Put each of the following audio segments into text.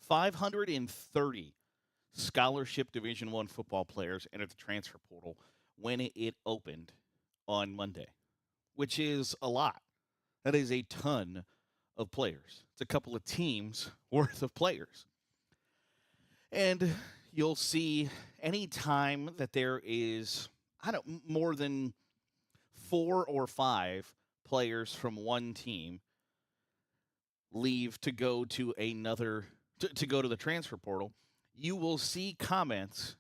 530 scholarship Division I football players entered the transfer portal when it opened on Monday, which is a lot. That is a ton of players. It's a couple of teams worth of players. And you'll see any time that there is, more than 4 or 5 players from one team leave to go to another, to go to the transfer portal, you will see comments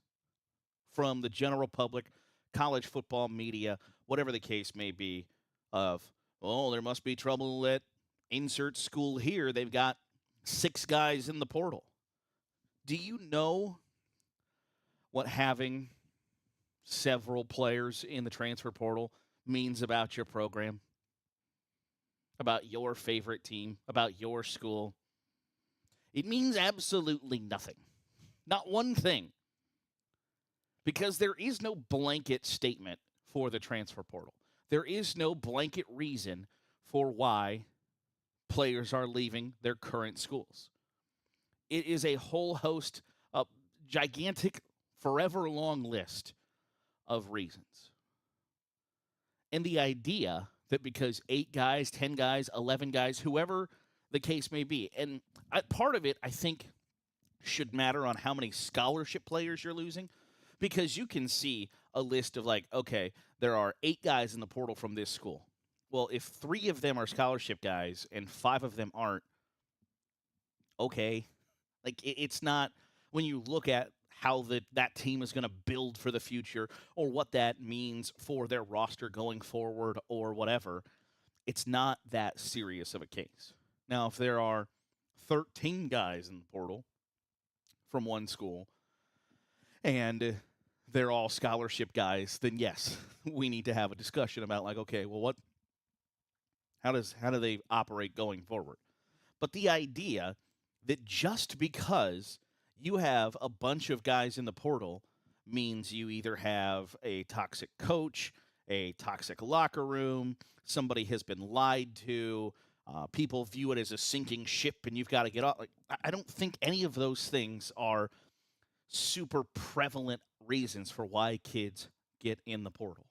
from the general public, college football media, whatever the case may be, of, oh, there must be trouble at insert school here. They've got 6 guys in the portal. Do you know what having several players in the transfer portal means about your program, about your favorite team, about your school? It means absolutely nothing. Not one thing. Because there is no blanket statement for the transfer portal. There is no blanket reason for why players are leaving their current schools. It is a whole host of gigantic, forever long list of reasons. And the idea that because 8 guys, 10 guys, 11 guys, whoever the case may be, and part of it, I think, should matter on how many scholarship players you're losing, because you can see a list of like, okay, there are 8 guys in the portal from this school. Well, if 3 of them are scholarship guys and 5 of them aren't, okay. Like, it's not, when you look at how that team is going to build for the future or what that means for their roster going forward or whatever, it's not that serious of a case. Now, if there are 13 guys in the portal from one school and they're all scholarship guys, then yes, we need to have a discussion about like, okay, well, how do they operate going forward? But the idea that just because you have a bunch of guys in the portal means you either have a toxic coach, a toxic locker room, somebody has been lied to, people view it as a sinking ship and you've got to get off. Like, I don't think any of those things are super prevalent reasons for why kids get in the portal.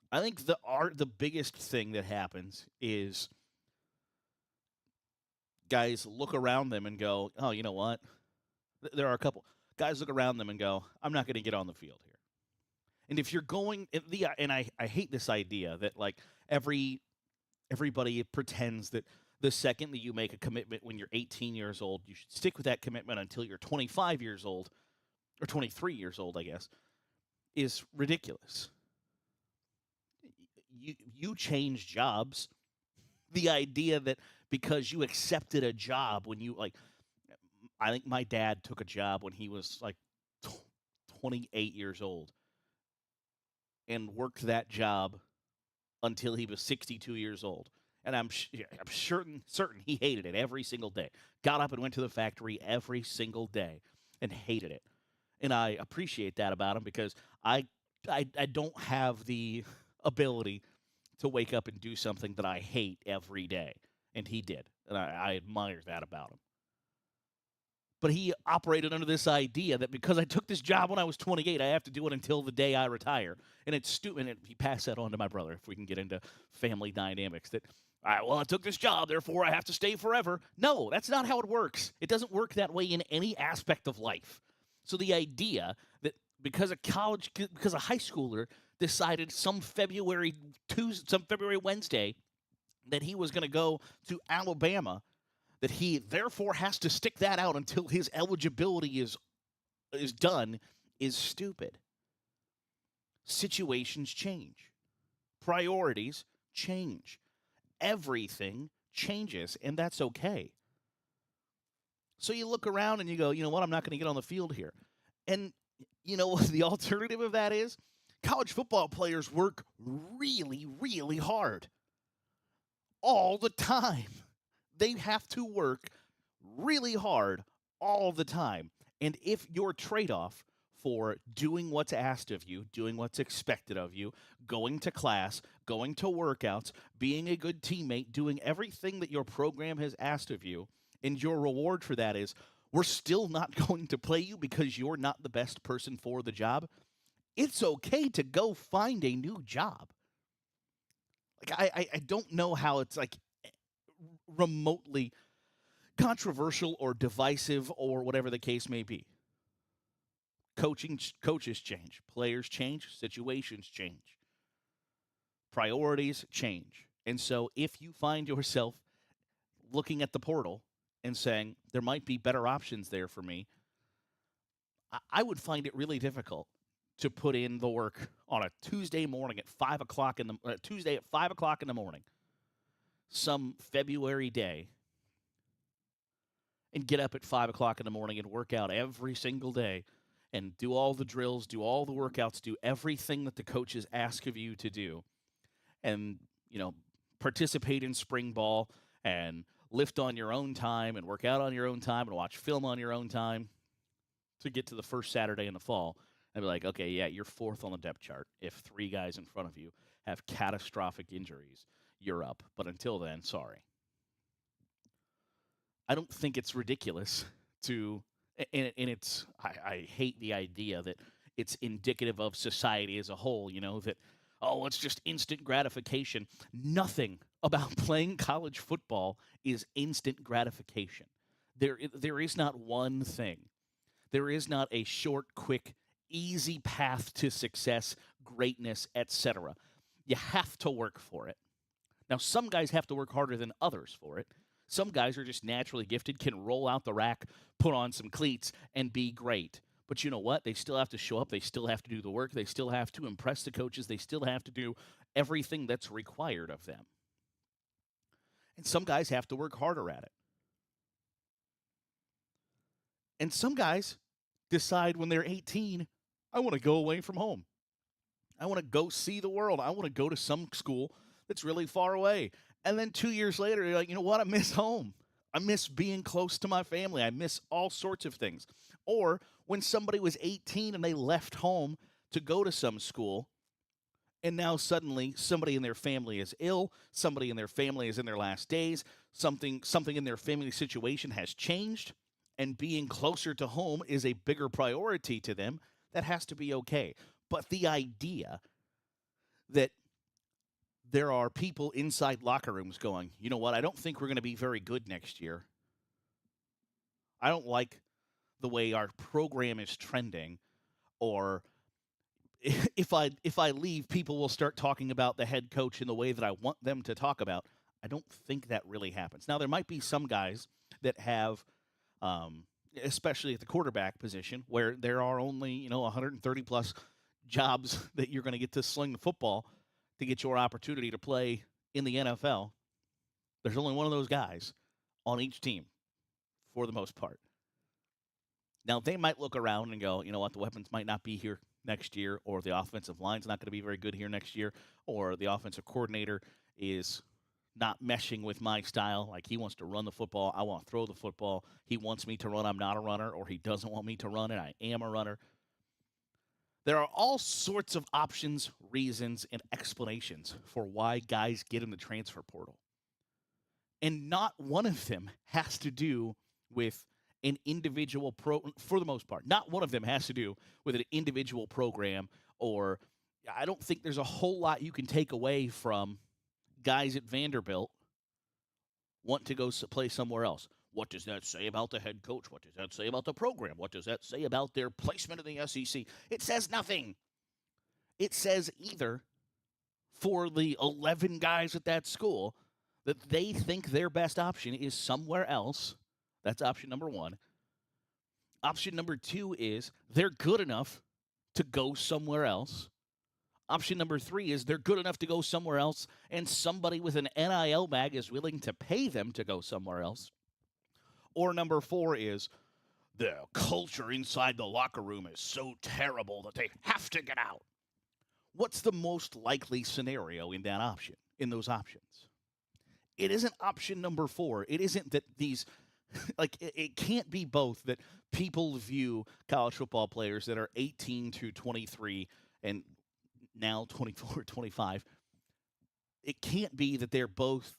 I think the biggest thing that happens is guys look around them and go, oh, you know what? There are a couple. Guys look around them and go, I'm not going to get on the field here. And if you're going, and I hate this idea that like everybody pretends that the second that you make a commitment when you're 18 years old, you should stick with that commitment until you're 25 years old, or 23 years old, I guess, is ridiculous. You change jobs. The idea that because you accepted a job when you, like, I think my dad took a job when he was like 28 years old and worked that job until he was 62 years old. And I'm certain he hated it every single day. Got up and went to the factory every single day and hated it. And I appreciate that about him because I don't have the ability to wake up and do something that I hate every day. And he did. And I admire that about him. But he operated under this idea that because I took this job when I was 28, I have to do it until the day I retire. And it's stupid. And he passed that on to my brother, if we can get into family dynamics, that, I took this job, therefore I have to stay forever. No, that's not how it works. It doesn't work that way in any aspect of life. So the idea that because a high schooler decided some February Wednesday that he was going to go to Alabama, that he therefore has to stick that out until his eligibility is done, is stupid. Situations change. Priorities change. Everything changes, and that's okay. So you look around and you go, you know what, I'm not going to get on the field here. And you know what the alternative of that is? College football players work really, really hard. All the time. They have to work really hard all the time. And if your trade-off for doing what's asked of you, doing what's expected of you, going to class, going to workouts, being a good teammate, doing everything that your program has asked of you And your reward for that is we're still not going to play you because you're not the best person for the job. It's okay to go find a new job. Like I don't know how it's like remotely controversial or divisive or whatever the case may be. Coaches change, players change, situations change, priorities change. And so if you find yourself looking at the portal and saying there might be better options there for me, I would find it really difficult to put in the work on a Tuesday morning at 5 o'clock in the Tuesday at 5 o'clock in the morning, some February day, and get up at 5 o'clock in the morning and work out every single day and do all the drills, do all the workouts, do everything that the coaches ask of you to do, and, participate in spring ball and lift on your own time and work out on your own time and watch film on your own time to get to the first Saturday in the fall and be like, okay, yeah, you're fourth on the depth chart. If 3 guys in front of you have catastrophic injuries, you're up. But until then, sorry. I don't think it's ridiculous to, and it's, I hate the idea that it's indicative of society as a whole, that, oh, it's just instant gratification. Nothing about playing college football is instant gratification. There is not one thing. There is not a short, quick, easy path to success, greatness, etc. You have to work for it. Now, some guys have to work harder than others for it. Some guys are just naturally gifted, can roll out the rack, put on some cleats, and be great. But you know what? They still have to show up. They still have to do the work. They still have to impress the coaches. They still have to do everything that's required of them. And some guys have to work harder at it. And some guys decide when they're 18, I want to go away from home. I want to go see the world. I want to go to some school that's really far away. And then 2 years later, you're like, you know what? I miss home. I miss being close to my family. I miss all sorts of things. Or when somebody was 18 and they left home to go to some school, and now suddenly somebody in their family is ill, somebody in their family is in their last days, something in their family situation has changed, and being closer to home is a bigger priority to them, that has to be okay. But the idea that there are people inside locker rooms going, you know what, I don't think we're going to be very good next year. I don't like the way our program is trending, or if I leave, people will start talking about the head coach in the way that I want them to talk about. I don't think that really happens. Now, there might be some guys that have, especially at the quarterback position, where there are only 130 plus jobs that you're going to get to sling the football to get your opportunity to play in the NFL. There's only one of those guys on each team for the most part. Now, they might look around and go, you know what, the weapons might not be here next year, or the offensive line's not going to be very good here next year, or the offensive coordinator is not meshing with my style. Like, he wants to run the football, I want to throw the football. He wants me to run, I'm not a runner, or he doesn't want me to run, and I am a runner. There are all sorts of options, reasons, and explanations for why guys get in the transfer portal. And not one of them has to do with an individual for the most part. Not one of them has to do with an individual program, or I don't think there's a whole lot you can take away from guys at Vanderbilt want to go play somewhere else. What does that say about the head coach? What does that say about the program? What does that say about their placement in the SEC? It says nothing. It says either for the 11 guys at that school that they think their best option is somewhere else. That's option number one. Option number two is they're good enough to go somewhere else. Option number three is they're good enough to go somewhere else, and somebody with an NIL bag is willing to pay them to go somewhere else. Or number four is the culture inside the locker room is so terrible that they have to get out. What's the most likely scenario in that option, in those options? It isn't option number four. It isn't that these, it can't be both, that people view college football players that are 18 to 23 and now 24, 25. It can't be that they're both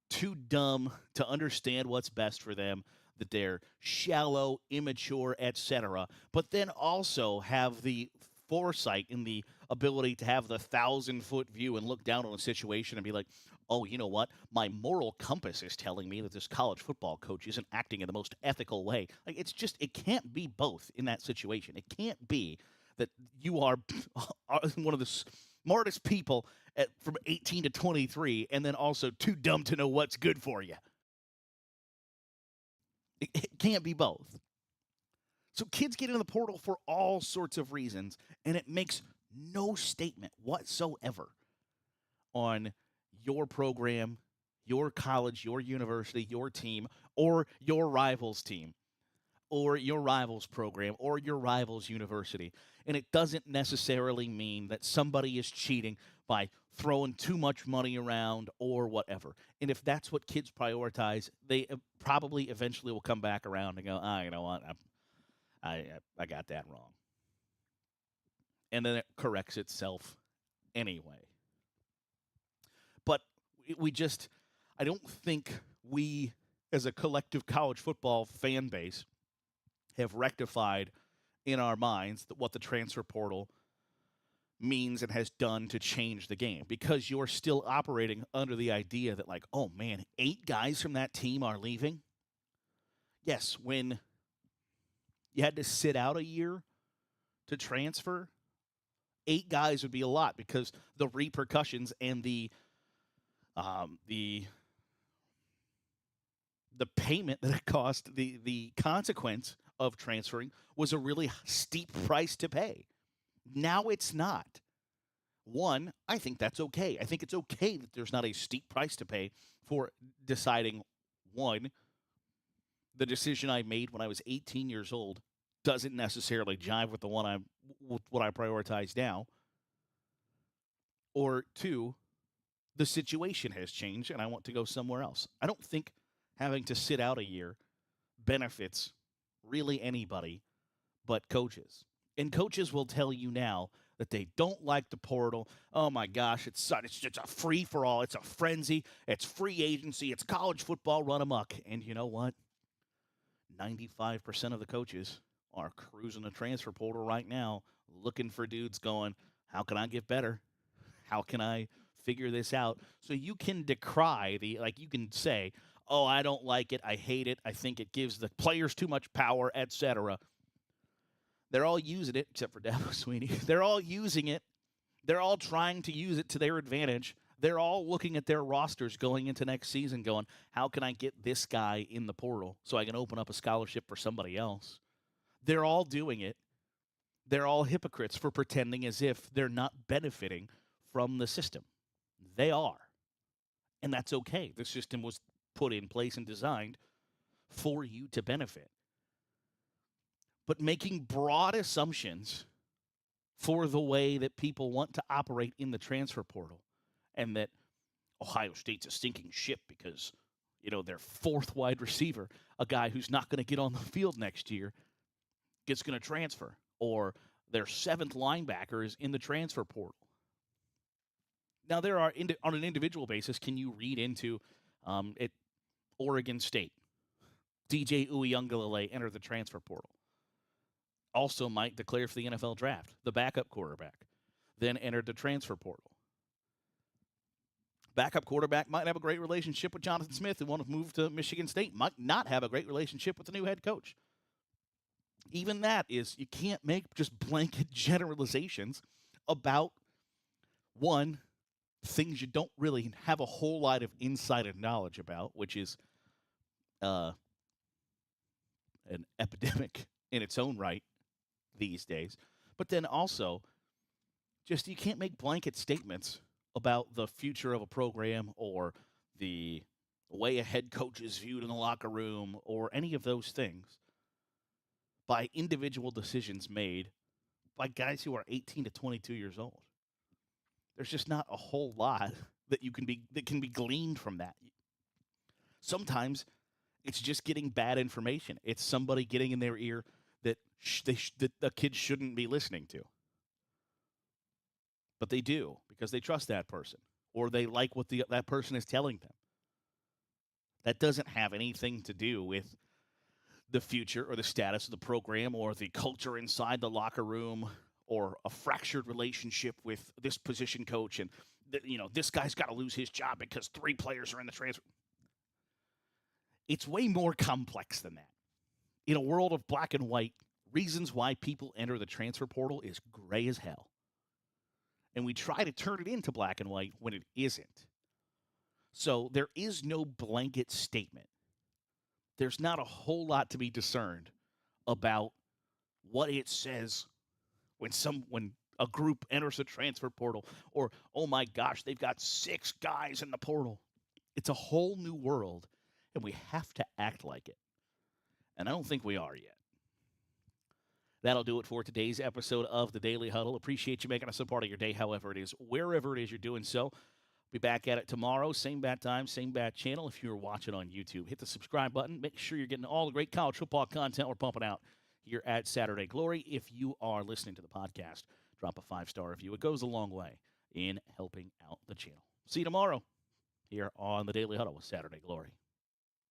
too dumb to understand what's best for them, that they're shallow, immature, etc., but then also have the foresight and the ability to have the 1,000-foot view and look down on a situation and be like, oh, you know what? My moral compass is telling me that this college football coach isn't acting in the most ethical way. Like, it's just, it can't be both in that situation. It can't be that you are one of the smartest people from 18 to 23 and then also too dumb to know what's good for you. It can't be both. So kids get into the portal for all sorts of reasons, and it makes no statement whatsoever on your program, your college, your university, your team, or your rival's team, or your rival's program, or your rival's university. And it doesn't necessarily mean that somebody is cheating by throwing too much money around or whatever. And if that's what kids prioritize, they probably eventually will come back around and go, you know what, I got that wrong. And then it corrects itself anyway. But I don't think we, as a collective college football fan base, have rectified in our minds what the transfer portal means and has done to change the game, because you're still operating under the idea that, like, oh man, 8 guys from that team are leaving. Yes, when you had to sit out a year to transfer, 8 guys would be a lot, because the repercussions and the payment that it cost, the consequence of transferring was a really steep price to pay. Now it's not. One, I think that's okay. I think it's okay that there's not a steep price to pay for deciding, one, the decision I made when I was 18 years old doesn't necessarily jive with what I prioritize now. Or two, the situation has changed and I want to go somewhere else. I don't think having to sit out a year benefits really anybody but coaches. And coaches will tell you now that they don't like the portal. Oh my gosh, it's just a free-for-all. It's a frenzy. It's free agency. It's college football run amok. And you know what? 95% of the coaches are cruising the transfer portal right now, looking for dudes going, how can I get better? How can I figure this out? So you can decry you can say, oh, I don't like it. I hate it. I think it gives the players too much power, etc. They're all using it, except for Dabo Sweeney. They're all using it. They're all trying to use it to their advantage. They're all looking at their rosters going into next season going, how can I get this guy in the portal so I can open up a scholarship for somebody else? They're all doing it. They're all hypocrites for pretending as if they're not benefiting from the system. They are. And that's okay. The system was put in place and designed for you to benefit. But making broad assumptions for the way that people want to operate in the transfer portal, and that Ohio State's a sinking ship because, their 4th wide receiver, a guy who's not going to get on the field next year, is going to transfer, or their 7th linebacker is in the transfer portal. Now, there are, on an individual basis, can you read into at Oregon State, DJ Uiagalelei entered the transfer portal. Also might declare for the NFL draft, the backup quarterback, then entered the transfer portal. Backup quarterback might have a great relationship with Jonathan Smith and want to move to Michigan State, might not have a great relationship with the new head coach. Even that is, you can't make just blanket generalizations about, one, things you don't really have a whole lot of insider knowledge about, which is an epidemic in its own right these days. But then also, just you can't make blanket statements about the future of a program or the way a head coach is viewed in the locker room or any of those things by individual decisions made by guys who are 18 to 22 years old. There's just not a whole lot that can be gleaned from that. Sometimes it's just getting bad information. It's somebody getting in their ear that that the kids shouldn't be listening to. But they do, because they trust that person, or they like what that person is telling them. That doesn't have anything to do with the future or the status of the program or the culture inside the locker room or a fractured relationship with this position coach and this guy's got to lose his job because 3 players are in the transfer. It's way more complex than that. In a world of black and white, reasons why people enter the transfer portal is gray as hell. And we try to turn it into black and white when it isn't. So there is no blanket statement. There's not a whole lot to be discerned about what it says when a group enters the transfer portal, or, oh my gosh, they've got 6 guys in the portal. It's a whole new world, and we have to act like it. And I don't think we are yet. That'll do it for today's episode of the Daily Huddle. Appreciate you making us a part of your day, however it is, wherever it is you're doing so. Be back at it tomorrow, same bat time, same bat channel. If you're watching on YouTube, hit the subscribe button. Make sure you're getting all the great college football content we're pumping out here at Saturday Glory. If you are listening to the podcast, drop a 5-star review. It goes a long way in helping out the channel. See you tomorrow here on the Daily Huddle with Saturday Glory.